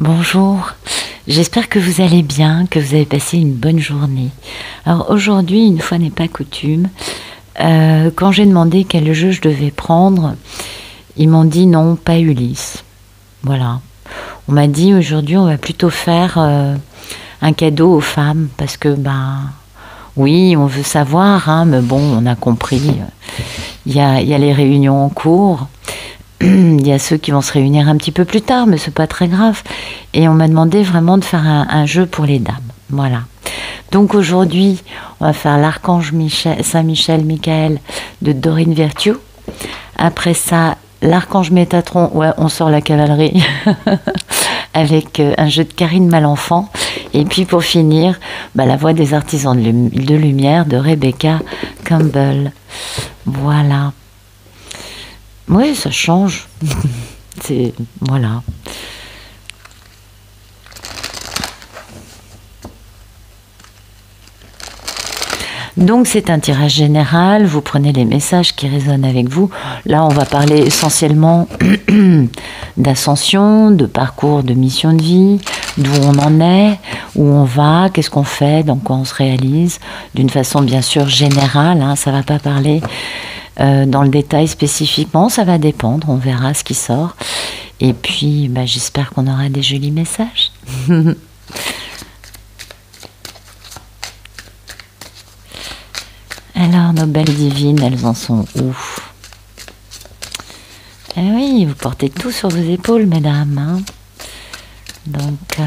Bonjour, j'espère que vous allez bien, que vous avez passé une bonne journée. Alors aujourd'hui, une fois n'est pas coutume, quand j'ai demandé quel jeu je devais prendre, ils m'ont dit non, pas Ulysse. Voilà. On m'a dit aujourd'hui on va plutôt faire un cadeau aux femmes parce que oui, on veut savoir, hein, mais bon, on a compris. Il y a les réunions en cours. Il y a ceux qui vont se réunir un petit peu plus tard, mais c'est pas très grave. Et on m'a demandé vraiment de faire un jeu pour les dames. Voilà. Donc aujourd'hui, on va faire l'archange Saint-Michel, Michael de Dorine Virtue. Après ça, l'archange Métatron, ouais, on sort la cavalerie avec un jeu de Karine Malenfant. Et puis pour finir, la voix des artisans de lumière de Rebecca Campbell. Voilà. Oui, ça change. Voilà. Donc c'est un tirage général, vous prenez les messages qui résonnent avec vous. Là on va parler essentiellement d'ascension, de parcours, de mission de vie, d'où on en est, où on va, qu'est-ce qu'on fait, dans quoi on se réalise, d'une façon bien sûr générale, hein, ça ne va pas parler dans le détail spécifiquement, ça va dépendre, on verra ce qui sort. Et puis j'espère qu'on aura des jolis messages. Alors, nos belles divines, elles en sont où? Eh oui, vous portez tout sur vos épaules, mesdames. Hein. Donc,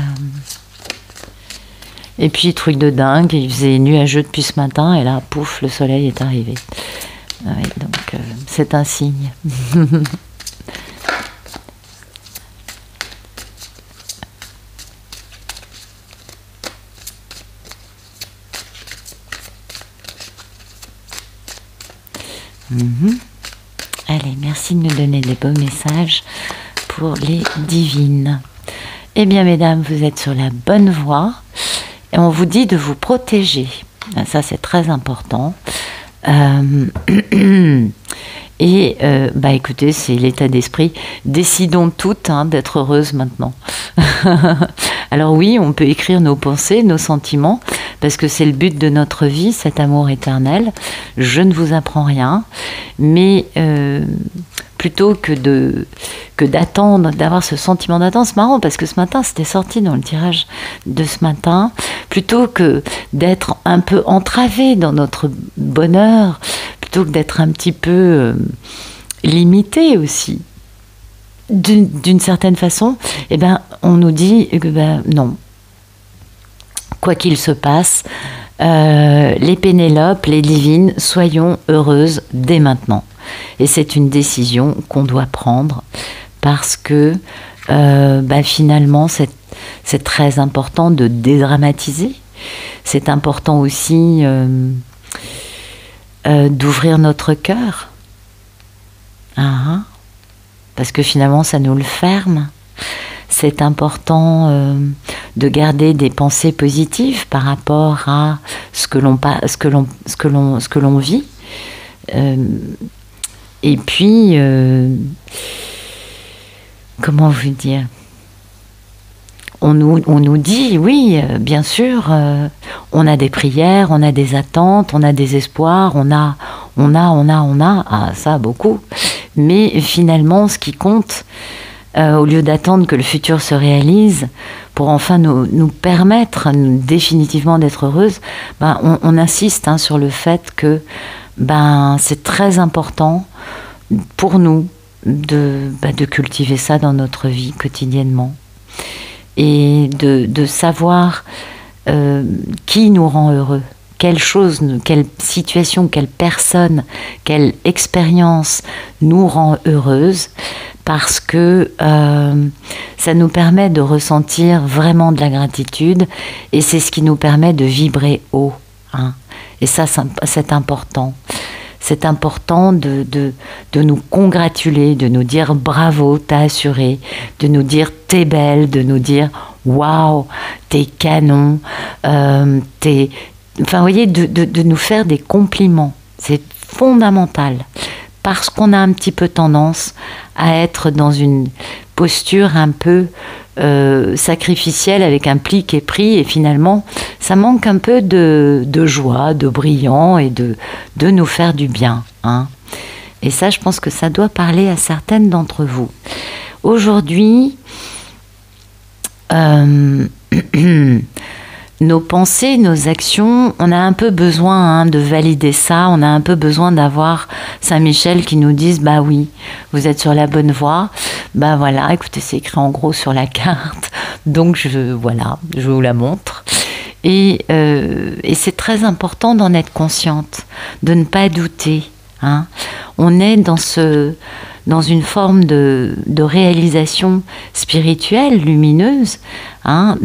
et puis, truc de dingue, il faisait nuageux depuis ce matin, et là, pouf, le soleil est arrivé. Oui, donc, c'est un signe. Allez, merci de nous donner des beaux messages pour les divines. Eh bien, mesdames, vous êtes sur la bonne voie et on vous dit de vous protéger. Ça, c'est très important. Écoutez, c'est l'état d'esprit. Décidons toutes d'être heureuses maintenant. Alors oui, on peut écrire nos pensées, nos sentiments, parce que c'est le but de notre vie, cet amour éternel. Je ne vous apprends rien, mais plutôt que d'attendre, d'avoir ce sentiment d'attente, c'est marrant parce que ce matin, c'était sorti dans le tirage de ce matin, plutôt que d'être un peu entravé dans notre bonheur, plutôt que d'être un petit peu limité aussi, d'une certaine façon, on nous dit que non. Quoi qu'il se passe, les Pénélopes, les divines, soyons heureuses dès maintenant. Et c'est une décision qu'on doit prendre parce que finalement, c'est très important de dédramatiser. C'est important aussi d'ouvrir notre cœur. Parce que finalement, ça nous le ferme. C'est important de garder des pensées positives par rapport à ce que l'on vit. Et puis, comment vous dire ? On nous dit, oui, bien sûr, on a des prières, on a des attentes, on a des espoirs, on a, ça beaucoup. Mais finalement, ce qui compte, au lieu d'attendre que le futur se réalise, pour enfin nous permettre définitivement d'être heureuses, on insiste sur le fait que c'est très important pour nous de cultiver ça dans notre vie quotidiennement et de savoir qui nous rend heureux, quelle chose, quelle situation, quelle personne, quelle expérience nous rend heureuse, parce que ça nous permet de ressentir vraiment de la gratitude et c'est ce qui nous permet de vibrer haut. Et ça, c'est important. C'est important de nous congratuler, de nous dire bravo, t'as assuré, de nous dire t'es belle, de nous dire waouh, t'es canon, enfin, vous voyez, de nous faire des compliments. C'est fondamental. Parce qu'on a un petit peu tendance à être dans une posture un peu sacrificielle avec un pli qui est pris, et finalement ça manque un peu de joie, de brillant et de nous faire du bien, hein. Et ça, je pense que ça doit parler à certaines d'entre vous. Aujourd'hui, nos pensées, nos actions, on a un peu besoin, hein, de valider ça, on a un peu besoin d'avoir Saint-Michel qui nous dise « bah oui, vous êtes sur la bonne voie ». Bah voilà, écoutez, c'est écrit en gros sur la carte, donc voilà, je vous la montre. Et c'est très important d'en être consciente, de ne pas douter, hein. On est dans une forme de réalisation spirituelle, lumineuse, hein,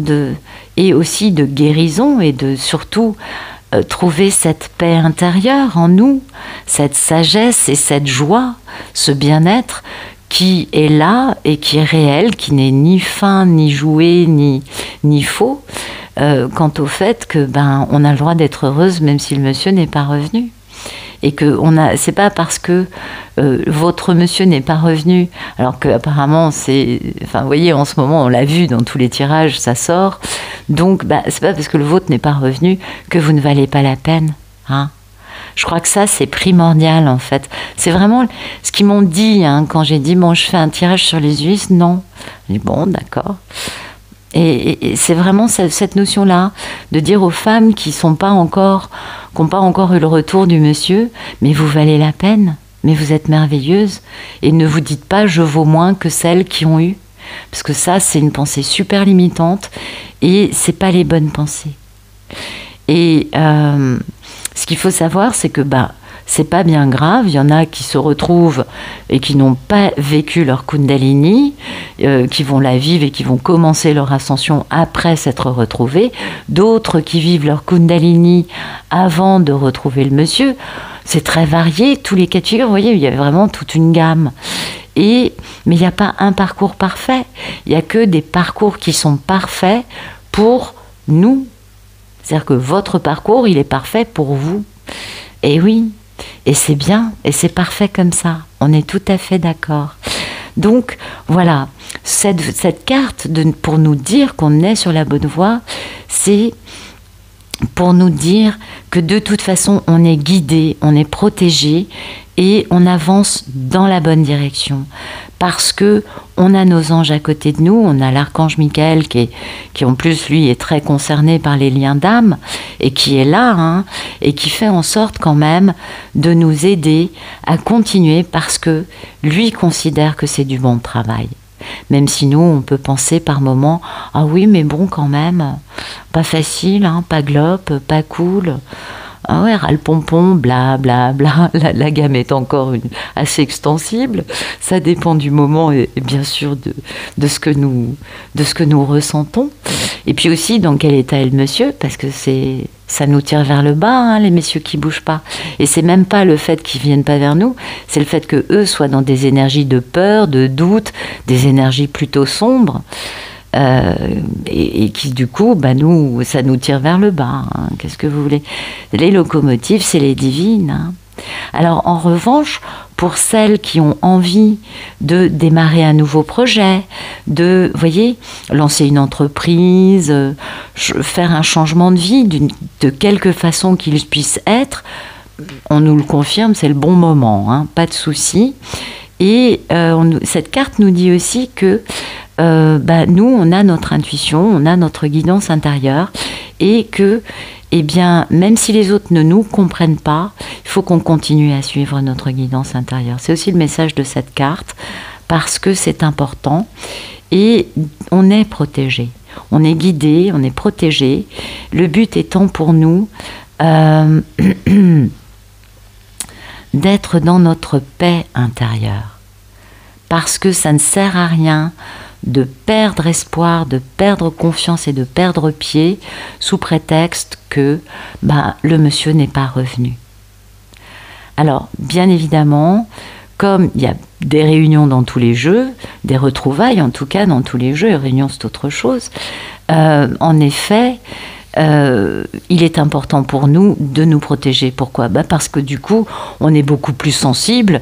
et aussi de guérison, et de surtout trouver cette paix intérieure en nous, cette sagesse et cette joie, ce bien-être qui est là et qui est réel, qui n'est ni feint, ni joué, ni faux, quant au fait que on a le droit d'être heureuse même si le monsieur n'est pas revenu. Et que c'est pas parce que votre monsieur n'est pas revenu, alors qu'apparemment vous voyez, en ce moment on l'a vu dans tous les tirages, ça sort, donc c'est pas parce que le vôtre n'est pas revenu que vous ne valez pas la peine, hein. Je crois que ça, c'est primordial, en fait. C'est vraiment ce qu'ils m'ont dit, hein, quand j'ai dit, bon, je fais un tirage sur les US. Non. J'ai dit, bon, d'accord. Et c'est vraiment cette notion-là, de dire aux femmes qui n'ont pas encore eu le retour du monsieur, mais vous valez la peine, mais vous êtes merveilleuse, et ne vous dites pas, je vaux moins que celles qui ont eu. Parce que ça, c'est une pensée super limitante, et c'est pas les bonnes pensées. Et ce qu'il faut savoir, c'est que c'est pas bien grave. Il y en a qui se retrouvent et qui n'ont pas vécu leur Kundalini, qui vont la vivre et qui vont commencer leur ascension après s'être retrouvés. D'autres qui vivent leur Kundalini avant de retrouver le monsieur. C'est très varié, tous les cas de figure. Vous voyez, il y a vraiment toute une gamme. Mais il n'y a pas un parcours parfait. Il n'y a que des parcours qui sont parfaits pour nous. C'est-à-dire que votre parcours, il est parfait pour vous. Et oui, et c'est bien, et c'est parfait comme ça. On est tout à fait d'accord. Donc, voilà, cette carte pour nous dire qu'on est sur la bonne voie, c'est pour nous dire que de toute façon, on est guidé, on est protégé, et on avance dans la bonne direction. Parce que on a nos anges à côté de nous, on a l'archange Michael qui en plus lui est très concerné par les liens d'âme et qui est là, hein, et qui fait en sorte quand même de nous aider à continuer parce que lui considère que c'est du bon travail. Même si nous, on peut penser par moments, ah oui, mais bon quand même, pas facile, hein, pas globe, pas cool. Ah ouais, ras le pompon, bla bla bla, la gamme est encore assez extensible, ça dépend du moment et bien sûr de ce que nous ressentons. Et puis aussi dans quel état est le monsieur, parce que ça nous tire vers le bas, hein, les messieurs qui bougent pas. Et c'est même pas le fait qu'ils viennent pas vers nous, c'est le fait que eux soient dans des énergies de peur, de doute, des énergies plutôt sombres. Et qui du coup, ça nous tire vers le bas, hein. Qu'est-ce que vous voulez? Les locomotives, c'est les divines, hein. Alors en revanche, pour celles qui ont envie de démarrer un nouveau projet, de, voyez, lancer une entreprise, faire un changement de vie, de quelque façon qu'il puisse être, on nous le confirme, c'est le bon moment, hein, pas de souci. Et cette carte nous dit aussi que nous, on a notre intuition, on a notre guidance intérieure, et que, même si les autres ne nous comprennent pas, il faut qu'on continue à suivre notre guidance intérieure. C'est aussi le message de cette carte, parce que c'est important, et on est protégé, on est guidé, on est protégé. Le but étant pour nous d'être dans notre paix intérieure, parce que ça ne sert à rien de perdre espoir, de perdre confiance et de perdre pied sous prétexte que le monsieur n'est pas revenu. Alors, bien évidemment, comme il y a des réunions dans tous les jeux, des retrouvailles en tout cas dans tous les jeux, et réunions c'est autre chose, en effet, il est important pour nous de nous protéger. Pourquoi? Parce que du coup, on est beaucoup plus sensible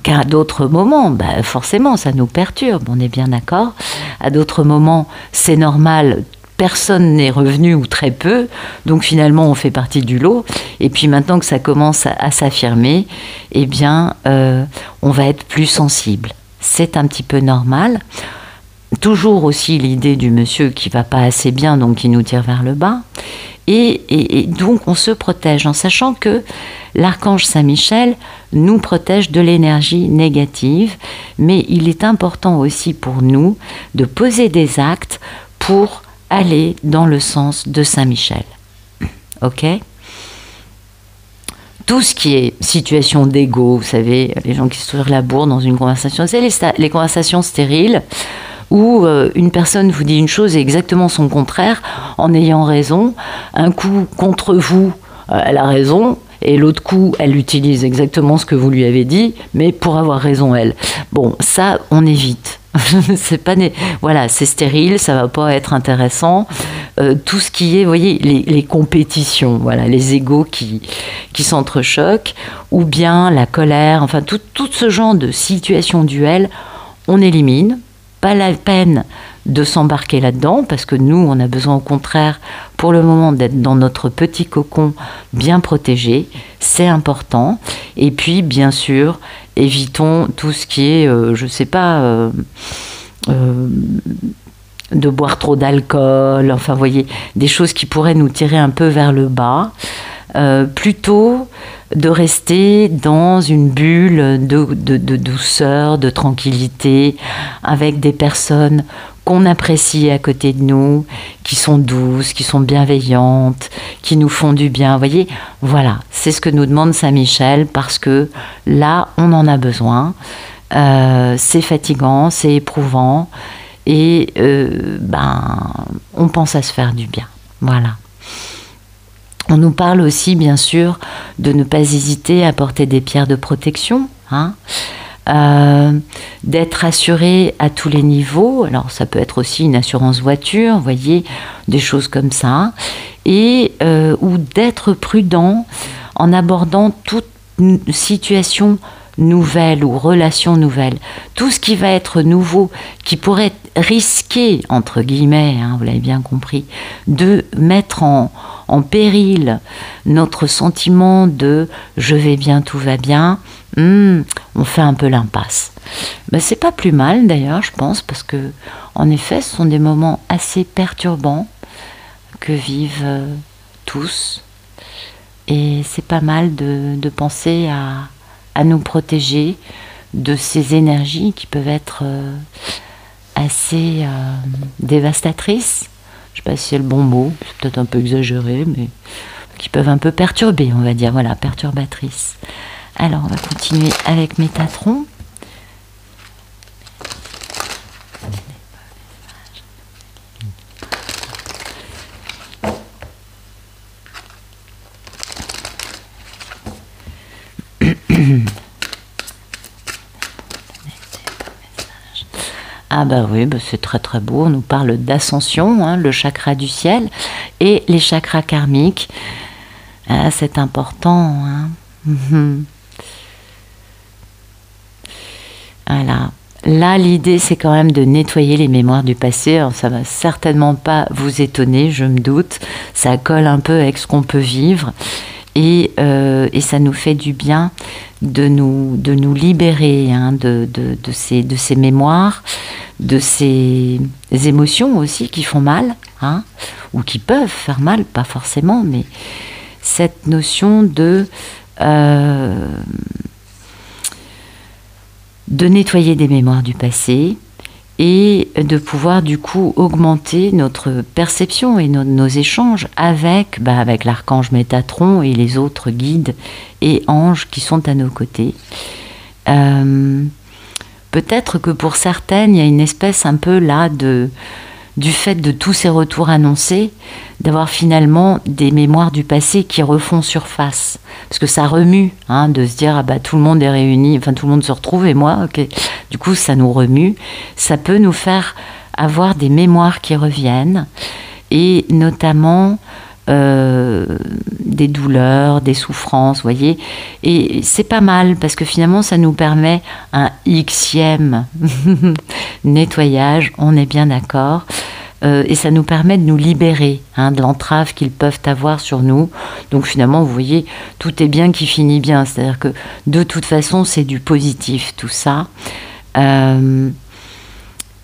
qu'à d'autres moments, bah forcément, ça nous perturbe, on est bien d'accord. À d'autres moments, c'est normal, personne n'est revenu ou très peu, donc finalement, on fait partie du lot. Et puis maintenant que ça commence à s'affirmer, eh bien, on va être plus sensible. C'est un petit peu normal. Toujours aussi l'idée du monsieur qui va pas assez bien, donc qui nous tire vers le bas. Et donc on se protège en sachant que l'archange Saint-Michel nous protège de l'énergie négative, mais il est important aussi pour nous de poser des actes pour aller dans le sens de Saint-Michel. Ok ? Tout ce qui est situation d'ego, vous savez, les gens qui se tirent la bourre dans une conversation, c'est les conversations stériles, où une personne vous dit une chose et exactement son contraire, en ayant raison. Un coup, contre vous, elle a raison, et l'autre coup, elle utilise exactement ce que vous lui avez dit, mais pour avoir raison, elle. Bon, ça, on évite. C'est pas voilà, c'est stérile, ça va pas être intéressant. Tout ce qui est, vous voyez, les compétitions, voilà, les égos qui s'entrechoquent, ou bien la colère, enfin, tout ce genre de situation duel, on élimine. Pas la peine de s'embarquer là-dedans, parce que nous, on a besoin au contraire, pour le moment, d'être dans notre petit cocon bien protégé. C'est important. Et puis, bien sûr, évitons tout ce qui est, je sais pas, de boire trop d'alcool, enfin, vous voyez, des choses qui pourraient nous tirer un peu vers le bas. Plutôt de rester dans une bulle de douceur, de tranquillité, avec des personnes qu'on apprécie à côté de nous, qui sont douces, qui sont bienveillantes, qui nous font du bien. Vous voyez, voilà, c'est ce que nous demande Saint-Michel, parce que là, on en a besoin. C'est fatigant, c'est éprouvant, et on pense à se faire du bien. Voilà. On nous parle aussi, bien sûr, de ne pas hésiter à porter des pierres de protection, hein, d'être assuré à tous les niveaux. Alors, ça peut être aussi une assurance voiture, vous voyez, des choses comme ça. Et ou d'être prudent en abordant toute situation nouvelle ou relation nouvelle. Tout ce qui va être nouveau, qui pourrait risquer, entre guillemets, hein, vous l'avez bien compris, de mettre en péril notre sentiment de « je vais bien, tout va bien », on fait un peu l'impasse. Ben, c'est pas plus mal d'ailleurs, je pense, parce que en effet, ce sont des moments assez perturbants que vivent tous, et c'est pas mal de penser à nous protéger de ces énergies qui peuvent être assez dévastatrices. Je ne sais pas si c'est le bon mot, c'est peut-être un peu exagéré, mais qui peuvent un peu perturber, on va dire, voilà, perturbatrices. Alors, on va continuer avec Métatron. Ah bah oui, bah c'est très très beau, on nous parle d'ascension, hein, le chakra du ciel et les chakras karmiques. Ah, c'est important, hein. Voilà. Là, l'idée, c'est quand même de nettoyer les mémoires du passé. Alors, ça va certainement pas vous étonner, je me doute. Ça colle un peu avec ce qu'on peut vivre. Et ça nous fait du bien de nous libérer, hein, de ces mémoires, de ces émotions aussi qui font mal, hein, ou qui peuvent faire mal, pas forcément, mais cette notion de nettoyer des mémoires du passé et de pouvoir du coup augmenter notre perception et nos échanges avec l'archange Métatron et les autres guides et anges qui sont à nos côtés. Peut-être que pour certaines, il y a une espèce un peu là du fait de tous ces retours annoncés, d'avoir finalement des mémoires du passé qui refont surface. Parce que ça remue, hein, de se dire, ah bah tout le monde est réuni, enfin tout le monde se retrouve et moi, ok. Du coup ça nous remue. Ça peut nous faire avoir des mémoires qui reviennent, et notamment des douleurs, des souffrances, vous voyez. Et c'est pas mal parce que finalement, ça nous permet un Xème nettoyage, on est bien d'accord. Et ça nous permet de nous libérer de l'entrave qu'ils peuvent avoir sur nous. Donc finalement, vous voyez, tout est bien qui finit bien. C'est-à-dire que de toute façon, c'est du positif, tout ça.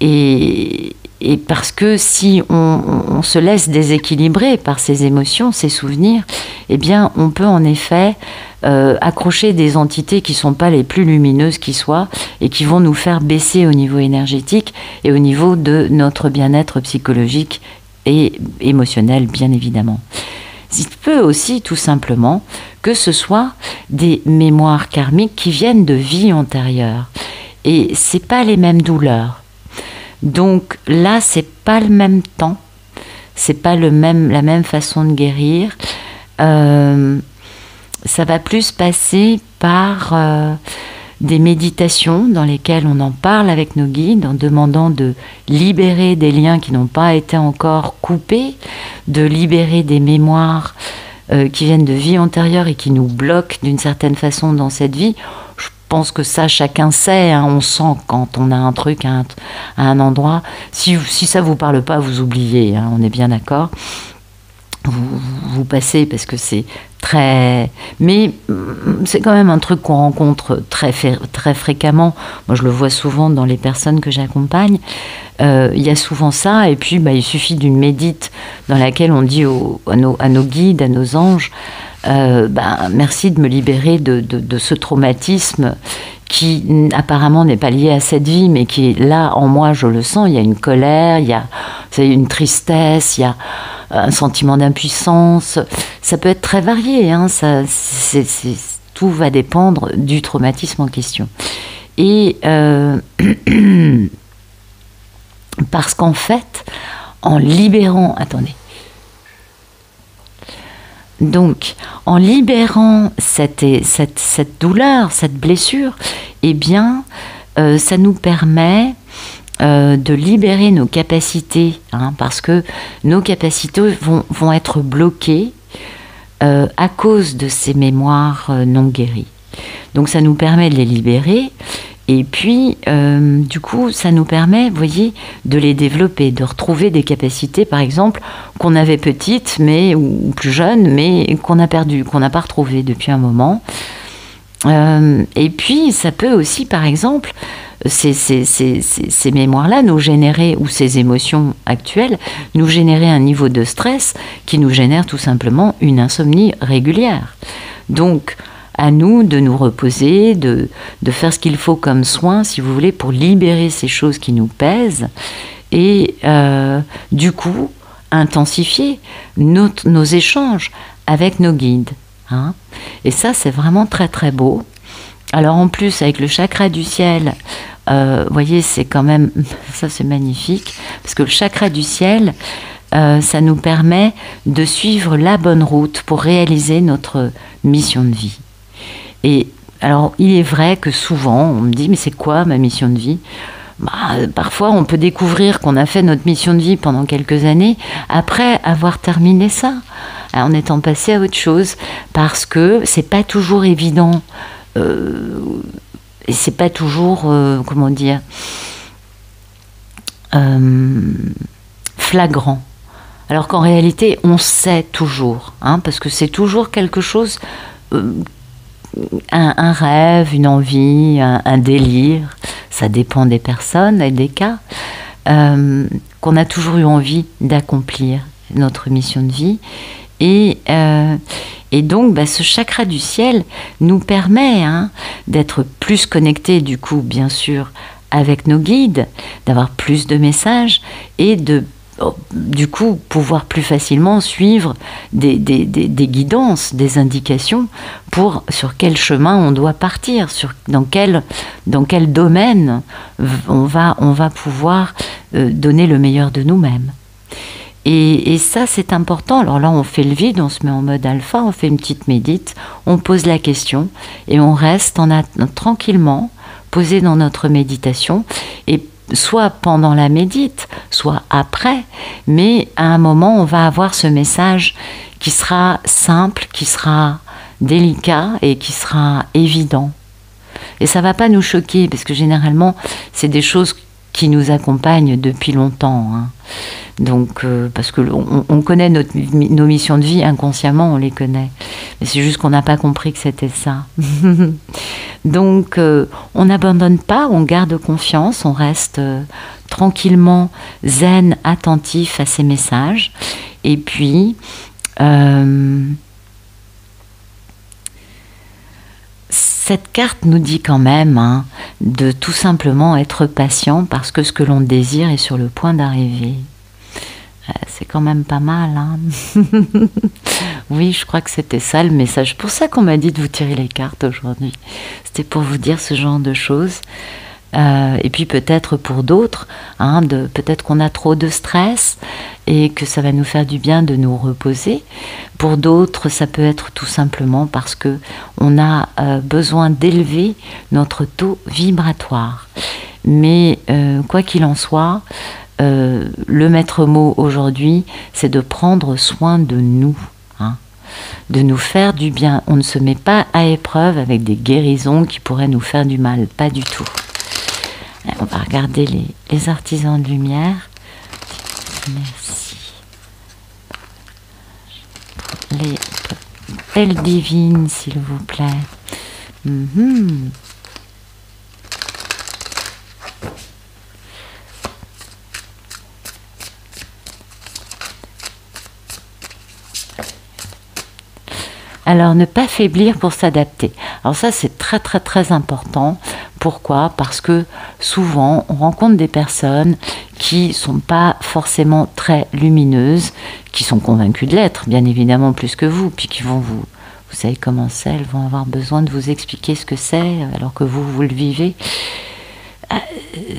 Et parce que si on se laisse déséquilibrer par ces émotions, ces souvenirs, eh bien, on peut en effet accrocher des entités qui ne sont pas les plus lumineuses qui soient et qui vont nous faire baisser au niveau énergétique et au niveau de notre bien-être psychologique et émotionnel, bien évidemment. Il peut aussi, tout simplement, que ce soit des mémoires karmiques qui viennent de vies antérieures. Et ce n'est pas les mêmes douleurs. Donc là, c'est pas le même temps, c'est pas la même façon de guérir. Ça va plus passer par des méditations dans lesquelles on en parle avec nos guides en demandant de libérer des liens qui n'ont pas été encore coupés, de libérer des mémoires qui viennent de vies antérieures et qui nous bloquent d'une certaine façon dans cette vie. Je pense que ça, chacun sait, on sent quand on a un truc à un endroit. Si ça ne vous parle pas, vous oubliez, on est bien d'accord. Vous passez parce que c'est très... Mais c'est quand même un truc qu'on rencontre très fréquemment. Moi, je le vois souvent dans les personnes que j'accompagne. Il y a souvent ça, et puis il suffit d'une médite dans laquelle on dit à nos guides, à nos anges, merci de me libérer de ce traumatisme qui apparemment n'est pas lié à cette vie, mais qui est là en moi, je le sens. Il y a une colère, il y a tristesse, il y a un sentiment d'impuissance. Ça peut être très varié, tout va dépendre du traumatisme en question. Et parce qu'en fait, en libérant... Attendez. Donc, en libérant cette douleur, cette blessure, eh bien, ça nous permet de libérer nos capacités, parce que nos capacités vont être bloquées à cause de ces mémoires non guéries. Donc, ça nous permet de les libérer. Et puis, du coup, ça nous permet, vous voyez, de les développer, de retrouver des capacités, par exemple, qu'on avait petites, ou plus jeunes, mais qu'on a perdues, qu'on n'a pas retrouvées depuis un moment. Et puis, ça peut aussi, par exemple, ces mémoires-là nous générer, ou ces émotions actuelles, nous générer un niveau de stress qui nous génère tout simplement une insomnie régulière. Donc, à nous de nous reposer, de faire ce qu'il faut comme soin, si vous voulez, pour libérer ces choses qui nous pèsent et du coup intensifier nos échanges avec nos guides. Et ça, c'est vraiment très très beau. Alors en plus, avec le chakra du ciel, vous voyez, c'est quand même, ça c'est magnifique, parce que le chakra du ciel, ça nous permet de suivre la bonne route pour réaliser notre mission de vie. Et alors, il est vrai que souvent, on me dit, mais c'est quoi ma mission de vie ? Parfois, on peut découvrir qu'on a fait notre mission de vie pendant quelques années après avoir terminé ça, en étant passé à autre chose, parce que c'est pas toujours évident, et c'est pas toujours, comment dire, flagrant. Alors qu'en réalité, on sait toujours, parce que c'est toujours quelque chose... un rêve, une envie, un délire, ça dépend des personnes et des cas, qu'on a toujours eu envie d'accomplir notre mission de vie. Et donc, ce chakra du ciel nous permet d'être plus connectés, du coup, bien sûr, avec nos guides, d'avoir plus de messages et du coup, pouvoir plus facilement suivre des guidances, des indications sur quel chemin on doit partir, dans quel domaine on va pouvoir donner le meilleur de nous-mêmes. Et ça, c'est important. Alors là, on fait le vide, on se met en mode alpha, on fait une petite médite, on pose la question et on reste tranquillement posé dans notre méditation, et soit pendant la médite, soit après, mais à un moment, on va avoir ce message qui sera simple, qui sera délicat et qui sera évident. Et ça ne va pas nous choquer, parce que généralement, c'est des choses qui nous accompagnent depuis longtemps. Hein. Donc, parce que on connaît nos missions de vie, inconsciemment, on les connaît. Mais c'est juste qu'on n'a pas compris que c'était ça. Donc, on n'abandonne pas, on garde confiance, on reste tranquillement zen, attentif à ces messages. Et puis, cette carte nous dit quand même hein, de tout simplement être patient parce que ce que l'on désire est sur le point d'arriver. C'est quand même pas mal. Hein. Oui, je crois que c'était ça le message. C'est pour ça qu'on m'a dit de vous tirer les cartes aujourd'hui. C'était pour vous dire ce genre de choses. Et puis peut-être pour d'autres, hein, peut-être qu'on a trop de stress et que ça va nous faire du bien de nous reposer. Pour d'autres, ça peut être tout simplement parce que on a besoin d'élever notre taux vibratoire. Mais quoi qu'il en soit, le maître mot aujourd'hui, c'est de prendre soin de nous, hein, de nous faire du bien. On ne se met pas à épreuve avec des guérisons qui pourraient nous faire du mal, pas du tout. On va regarder les artisans de lumière. Merci. Les belles divines, s'il vous plaît. Alors, ne pas faiblir pour s'adapter. Alors ça, c'est très très très important. Pourquoi? Parce que souvent, on rencontre des personnes qui ne sont pas forcément très lumineuses, qui sont convaincues de l'être, bien évidemment plus que vous, puis qui vont vous savez comment c'est, elles vont avoir besoin de vous expliquer ce que c'est, alors que vous le vivez.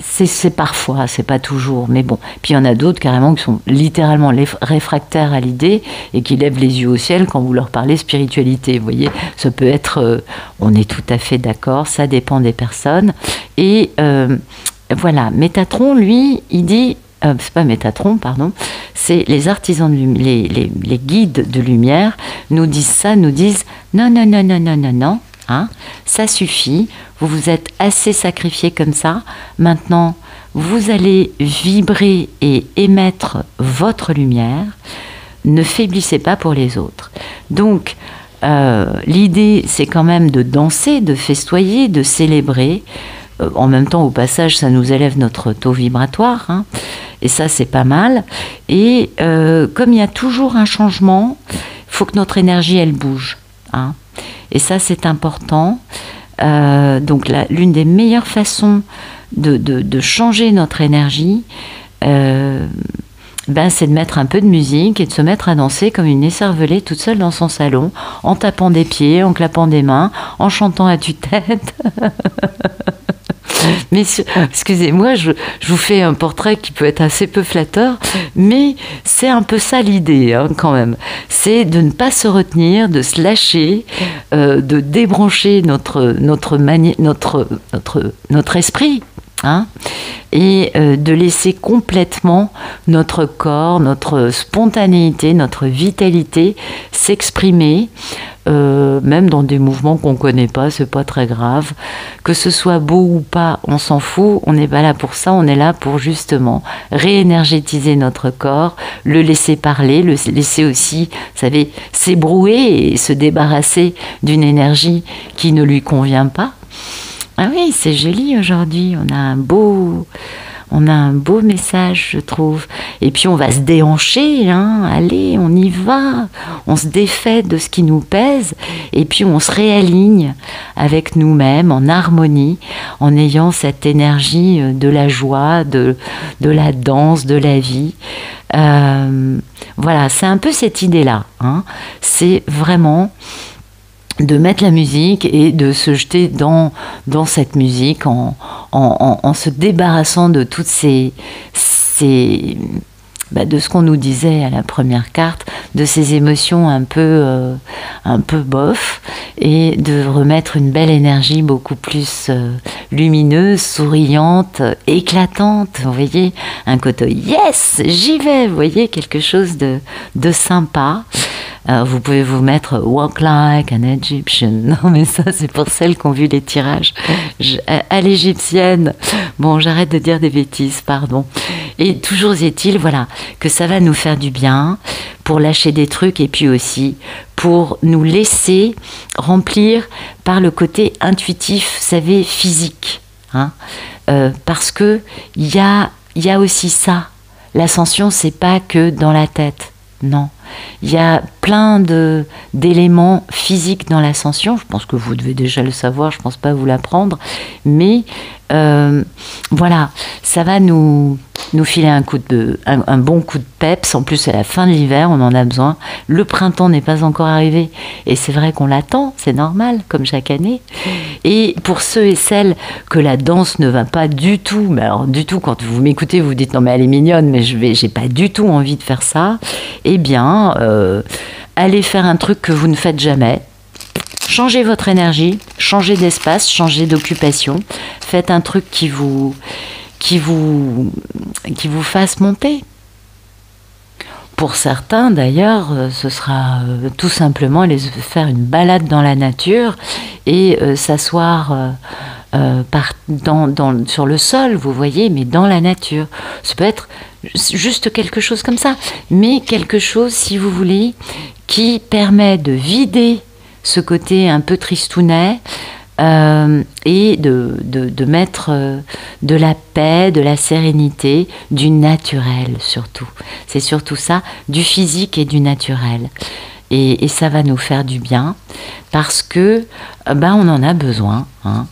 C'est parfois, c'est pas toujours, mais bon. Puis il y en a d'autres carrément qui sont littéralement réfractaires à l'idée et qui lèvent les yeux au ciel quand vous leur parlez spiritualité. Vous voyez, ça peut être, on est tout à fait d'accord, ça dépend des personnes. Et voilà, Métatron, lui, il dit, c'est pas Métatron, pardon, c'est les artisans, les guides de lumière nous disent ça, nous disent non, non, non, non, non, non, non. Hein, ça suffit, vous vous êtes assez sacrifié comme ça, maintenant vous allez vibrer et émettre votre lumière, ne faiblissez pas pour les autres. Donc l'idée c'est quand même de danser, de festoyer, de célébrer, en même temps au passage ça nous élève notre taux vibratoire, hein, et ça c'est pas mal, et comme il y a toujours un changement, il faut que notre énergie elle bouge, hein. Et ça, c'est important. Donc, l'une des meilleures façons de changer notre énergie, c'est de mettre un peu de musique et de se mettre à danser comme une écervelée toute seule dans son salon, en tapant des pieds, en clapant des mains, en chantant à tue-tête. Mais excusez-moi, je vous fais un portrait qui peut être assez peu flatteur, mais c'est un peu ça l'idée, hein, quand même. C'est de ne pas se retenir, de se lâcher, de débrancher notre esprit, hein, et de laisser complètement notre corps, notre spontanéité, notre vitalité s'exprimer. Même dans des mouvements qu'on ne connaît pas, c'est pas très grave. Que ce soit beau ou pas, on s'en fout, on n'est pas là pour ça, on est là pour justement réénergétiser notre corps, le laisser parler, le laisser aussi, vous savez, s'ébrouer et se débarrasser d'une énergie qui ne lui convient pas. Ah oui, c'est joli aujourd'hui, on a un beau message, je trouve. Et puis on va se déhancher, hein. Allez, on y va. On se défait de ce qui nous pèse et puis on se réaligne avec nous-mêmes en harmonie, en ayant cette énergie de la joie, de la danse, de la vie. Voilà, c'est un peu cette idée-là, hein. C'est vraiment de mettre la musique et de se jeter dans cette musique en se débarrassant de toutes ces de ce qu'on nous disait à la première carte, de ces émotions un peu bof, et de remettre une belle énergie beaucoup plus lumineuse, souriante, éclatante, vous voyez, un côté yes, j'y vais, vous voyez, quelque chose de sympa. Vous pouvez vous mettre Walk like an Egyptian. Non, mais ça, c'est pour celles qui ont vu les tirages à l'égyptienne. Bon, j'arrête de dire des bêtises, pardon. Et toujours est-il, voilà, que ça va nous faire du bien pour lâcher des trucs et puis aussi pour nous laisser remplir par le côté intuitif, vous savez, physique. Hein, parce que il y a aussi ça. L'ascension, c'est pas que dans la tête. Non. Il y a plein d'éléments physiques dans l'ascension. Je pense que vous devez déjà le savoir, je ne pense pas vous l'apprendre. Mais voilà, ça va nous filer un bon coup de peps. En plus, c'est la fin de l'hiver, on en a besoin. Le printemps n'est pas encore arrivé. Et c'est vrai qu'on l'attend, c'est normal, comme chaque année. Et pour ceux et celles que la danse ne va pas du tout, mais alors du tout, quand vous m'écoutez, vous vous dites non mais elle est mignonne, mais j'ai pas du tout envie de faire ça. Eh bien, allez faire un truc que vous ne faites jamais. Changez votre énergie, changez d'espace, changez d'occupation. Faites un truc qui vous fasse monter. Pour certains, d'ailleurs, ce sera tout simplement aller faire une balade dans la nature et s'asseoir sur le sol, vous voyez, mais dans la nature. Ça peut être juste quelque chose comme ça, mais quelque chose, si vous voulez, qui permet de vider ce côté un peu tristounet et de mettre de la paix, de la sérénité, du naturel surtout. C'est surtout ça, du physique et du naturel. Et ça va nous faire du bien parce que on en a besoin. Hein.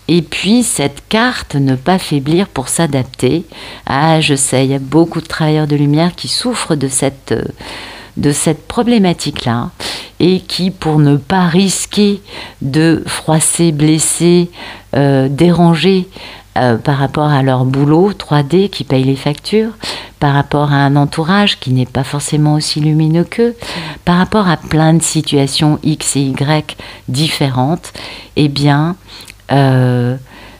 Et puis cette carte, ne pas faiblir pour s'adapter. Ah, je sais, il y a beaucoup de travailleurs de lumière qui souffrent de cette problématique-là et qui, pour ne pas risquer de froisser, blesser, déranger par rapport à leur boulot 3D qui paye les factures, par rapport à un entourage qui n'est pas forcément aussi lumineux qu'eux, par rapport à plein de situations X et Y différentes, eh bien,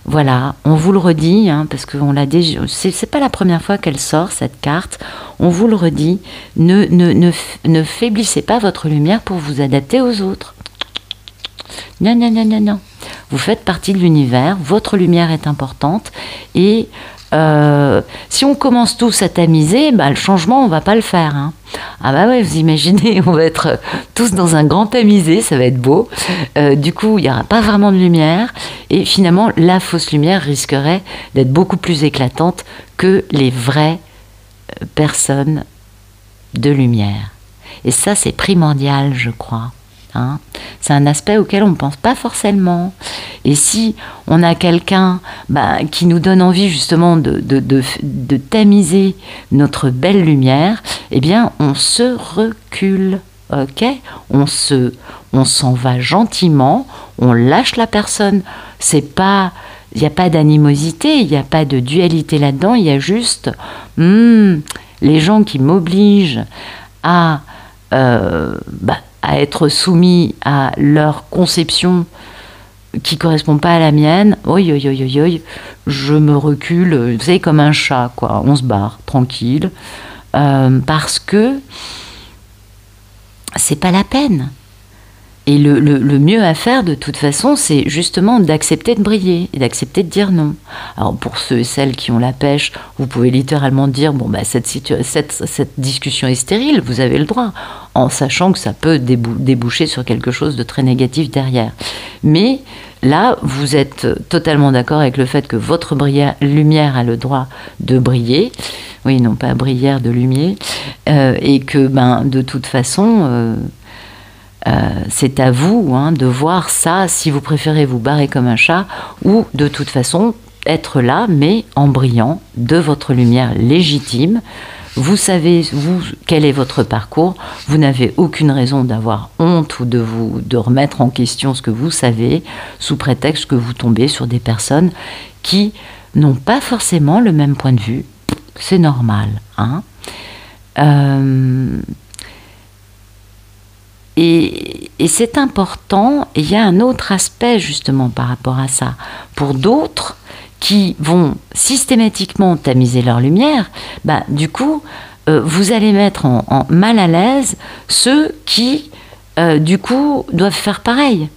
voilà, on vous le redit, hein, parce qu'on l'a déjà, c'est pas la première fois qu'elle sort cette carte, on vous le redit, ne faiblissez pas votre lumière pour vous adapter aux autres. Non, non, non, non, non. Vous faites partie de l'univers, votre lumière est importante et si on commence tous à tamiser, le changement, on va pas le faire. Hein. Ah bah ouais, vous imaginez, on va être tous dans un grand tamisé, ça va être beau. Du coup, il n'y aura pas vraiment de lumière. Et finalement, la fausse lumière risquerait d'être beaucoup plus éclatante que les vraies personnes de lumière. Et ça, c'est primordial, je crois. Hein. C'est un aspect auquel on ne pense pas forcément. Et si on a quelqu'un qui nous donne envie justement de tamiser notre belle lumière, eh bien on se recule, ok ? On s'en va gentiment, on lâche la personne. C'est pas, il n'y a pas d'animosité, il n'y a pas de dualité là-dedans, il y a juste les gens qui m'obligent à être soumis à leur conception qui ne correspond pas à la mienne, je me recule, vous savez, comme un chat, quoi. On se barre, tranquille, parce que c'est pas la peine. Et le mieux à faire, de toute façon, c'est justement d'accepter de briller et d'accepter de dire non. Alors, pour ceux et celles qui ont la pêche, vous pouvez littéralement dire, cette discussion est stérile, vous avez le droit, en sachant que ça peut déboucher sur quelque chose de très négatif derrière. Mais là, vous êtes totalement d'accord avec le fait que votre lumière a le droit de briller, oui, non pas brillère de lumière, et que, de toute façon... c'est à vous de voir ça, si vous préférez vous barrer comme un chat, ou de toute façon être là, mais en brillant de votre lumière légitime. Vous savez, quel est votre parcours, vous n'avez aucune raison d'avoir honte ou de remettre en question ce que vous savez, sous prétexte que vous tombez sur des personnes qui n'ont pas forcément le même point de vue. C'est normal, hein. Et c'est important, et il y a un autre aspect justement par rapport à ça. Pour d'autres qui vont systématiquement tamiser leur lumière, du coup, vous allez mettre en mal à l'aise ceux qui, du coup, doivent faire pareil.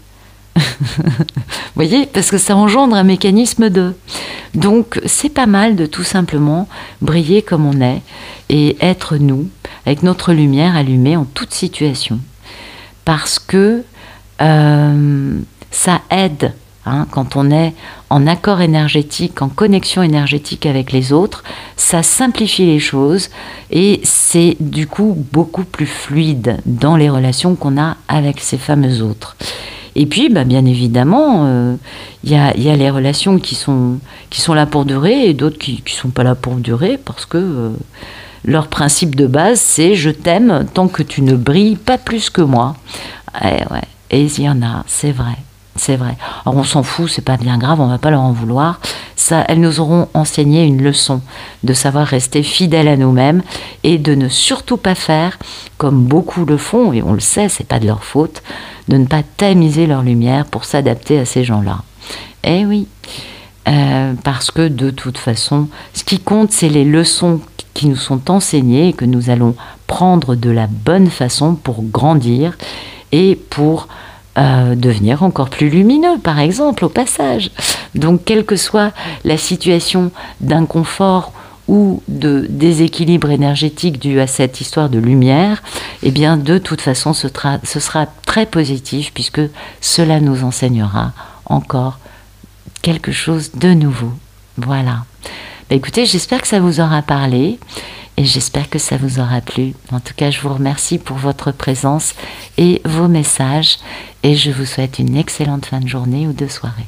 Vous voyez, parce que ça engendre un mécanisme de... Donc, c'est pas mal de tout simplement briller comme on est et être nous, avec notre lumière allumée en toute situation. Parce que ça aide, hein, quand on est en accord énergétique, en connexion énergétique avec les autres, ça simplifie les choses et c'est du coup beaucoup plus fluide dans les relations qu'on a avec ces fameux autres. Et puis, bien évidemment, y a les relations qui sont là pour durer et d'autres qui ne sont pas là pour durer parce que leur principe de base, c'est « je t'aime tant que tu ne brilles pas plus que moi ». Et il y en a, c'est vrai. C'est vrai. Alors on s'en fout, c'est pas bien grave, on va pas leur en vouloir. Ça, elles nous auront enseigné une leçon de savoir rester fidèles à nous-mêmes et de ne surtout pas faire comme beaucoup le font, et on le sait, c'est pas de leur faute, de ne pas tamiser leur lumière pour s'adapter à ces gens-là. Eh oui, parce que de toute façon, ce qui compte, c'est les leçons qui nous sont enseignées et que nous allons prendre de la bonne façon pour grandir et pour devenir encore plus lumineux, par exemple, au passage. Donc, quelle que soit la situation d'inconfort ou de déséquilibre énergétique dû à cette histoire de lumière, eh bien, de toute façon, ce sera très positif puisque cela nous enseignera encore quelque chose de nouveau. Voilà. Écoutez, j'espère que ça vous aura parlé. Et j'espère que ça vous aura plu. En tout cas, je vous remercie pour votre présence et vos messages. Et je vous souhaite une excellente fin de journée ou de soirée.